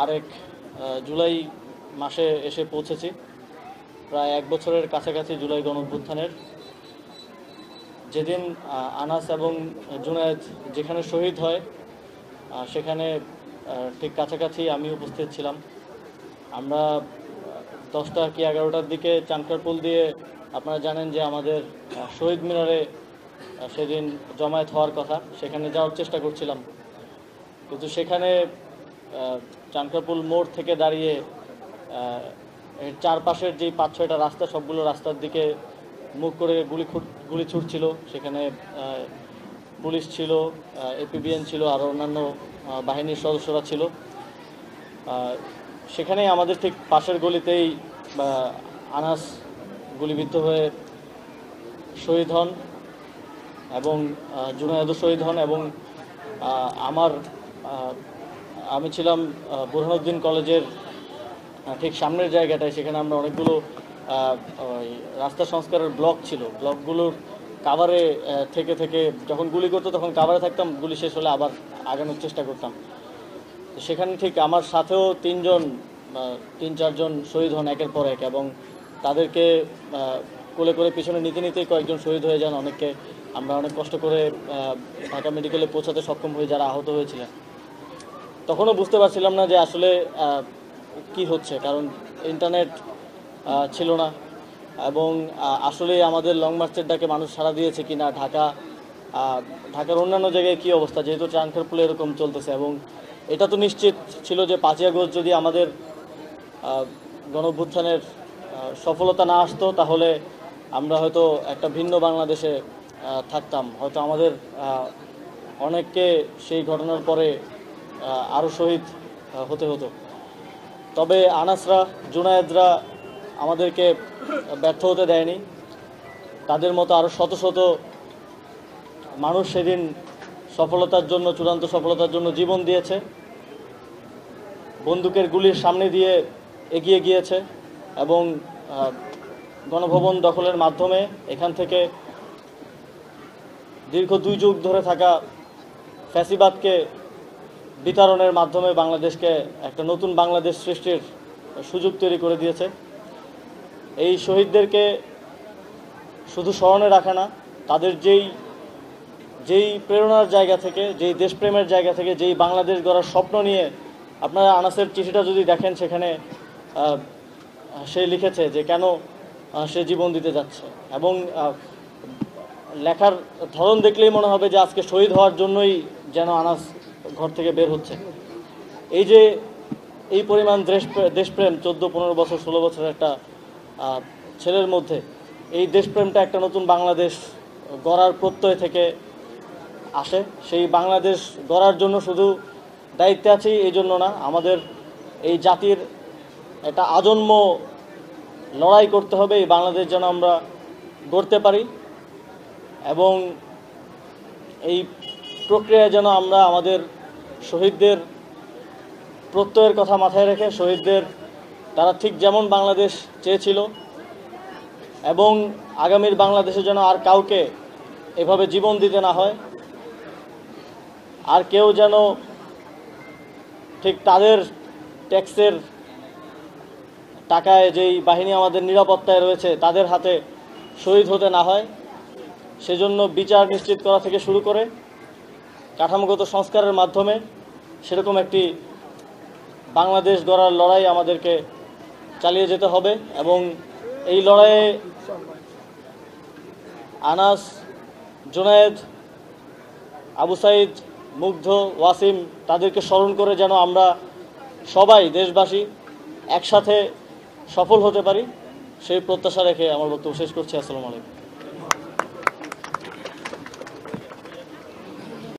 আরেক জুলাই মাসে এসে পৌঁছেছি। প্রায় 1 বছরের কাছাকাছি জুলাই গণঅভ্যুত্থানের। যেদিন আনাস এবং জুনায়েদ যেখানে শহীদ হয় সেখানে ঠিক কাছাকাছি আমি উপস্থিত ছিলাম। আমরা 10টা কি 11টার দিকে চানখারপুল দিয়ে, আপনারা জানেন যে আমাদের শহীদ মিনারে সেদিন জমায়েত হওয়ার কথা, সেখানে যাওয়ার চেষ্টা করছিলাম। কিন্তু সেখানে চানখারপুল মোড় থেকে দাঁড়িয়ে এর চারপাশের যেই 5-6টা রাস্তা, সবগুলো রাস্তার দিকে মুখ করে গুলি ছুটছিল। সেখানে পুলিশ ছিল, এপিবিএন ছিল, আরও অন্যান্য বাহিনীর সদস্যরা ছিল। সেখানেই আমাদের ঠিক পাশের গলিতেই আনাস গুলিবিদ্ধ হয়ে শহীদ হন এবং জুনায়েদও শহীদ হন। এবং আমি ছিলাম বুরহানুদ্দিন কলেজের ঠিক সামনের জায়গাটায়। সেখানে আমরা অনেকগুলো রাস্তা সংস্কারের ব্লক ছিল, ব্লকগুলোর কাভারে থেকে যখন গুলি করতো তখন কাভারে থাকতাম, গুলি শেষ হলে আবার আগানোর চেষ্টা করতাম। সেখানে ঠিক আমার সাথেও 3-4 জন শহীদ হন একের পর এক, এবং তাদেরকে কোলে করে পিছনে নিতেই কয়েকজন শহীদ হয়ে যান। আমরা অনেক কষ্ট করে ঢাকা মেডিকেলে পৌঁছাতে সক্ষম হই, যারা আহত হয়েছিলেন। তখনও বুঝতে পারছিলাম না যে আসলে কি হচ্ছে, কারণ ইন্টারনেট ছিল না, এবং আসলে আমাদের লং মার্চের ডাকে মানুষ সাড়া দিয়েছে কিনা, ঢাকার অন্যান্য জায়গায় কী অবস্থা, যেহেতু চানখারপুলে এরকম চলতেছে। এবং এটা তো নিশ্চিত ছিল যে 5ই আগস্ট যদি আমাদের গণঅভ্যুত্থানের সফলতা না আসতো, তাহলে আমরা হয়তো একটা ভিন্ন বাংলাদেশে থাকতাম। হয়তো আমাদের অনেককে সেই ঘটনার পরে আরও শহীদ হতে হতো। তবে আনাসরা, জুনায়েদরা আমাদেরকে ব্যর্থ হতে দেয়নি। তাদের মতো আরও শত শত মানুষ সেদিন চূড়ান্ত সফলতার জন্য জীবন দিয়েছে, বন্দুকের গুলির সামনে দিয়ে এগিয়ে গিয়েছে, এবং গণভবন দখলের মাধ্যমে এখান থেকে দীর্ঘ 2 যুগ ধরে থাকা ফ্যাসিবাদকে বিতাড়নের মাধ্যমে বাংলাদেশকে একটা নতুন বাংলাদেশ সৃষ্টির সুযোগ তৈরি করে দিয়েছে। এই শহীদদেরকে শুধু স্মরণে রাখা না, তাদের যেই প্রেরণার জায়গা থেকে, যেই দেশপ্রেমের জায়গা থেকে, যেই বাংলাদেশ গড়ার স্বপ্ন নিয়ে, আপনারা আনাসের চিঠিটা যদি দেখেন, সেখানে সে লিখেছে যে কেন সে জীবন দিতে যাচ্ছে, এবং লেখার ধরন দেখলেই মনে হবে যে আজকে শহীদ হওয়ার জন্যই যেন আনাস ঘর থেকে বের হচ্ছে। এই পরিমাণ দেশপ্রেম 14-15 বছর 16 বছরের একটা ছেলের মধ্যে, এই দেশপ্রেমটা একটা নতুন বাংলাদেশ গড়ার প্রত্যয় থেকে আসে। সেই বাংলাদেশ গড়ার জন্য শুধু দায়িত্বে আছি এই জন্য না, আমাদের এই জাতির একটা আজন্ম লড়াই করতে হবে এই বাংলাদেশ যেন আমরা গড়তে পারি, এবং এই প্রক্রিয়ায় যেন আমরা আমাদের শহীদদের প্রত্যয়ের কথা মাথায় রেখে, তারা ঠিক যেমন বাংলাদেশ চেয়েছিল, এবং আগামীর বাংলাদেশে যেন আর কাউকে এভাবে জীবন দিতে না হয়, আর কেউ যেন ঠিক তাদের ট্যাক্সের টাকায় যেই বাহিনী আমাদের নিরাপত্তায় রয়েছে তাদের হাতে শহীদ হতে না হয়, সেজন্য বিচার নিশ্চিত করা থেকে শুরু করে কাঠামোগত সংস্কারের মাধ্যমে সেরকম একটি বাংলাদেশ গড়ার লড়াই আমাদেরকে চালিয়ে যেতে হবে। এবং এই লড়াইয়ে আনাস, জুনায়েদ, আবু সাইদ, মুগ্ধ, ওয়াসিম, তাদেরকে স্মরণ করে যেন আমরা সবাই দেশবাসী একসাথে সফল হতে পারি, সেই প্রত্যাশা রেখে আমার বক্তব্য শেষ করছি। আসসালামু আলাইকুম।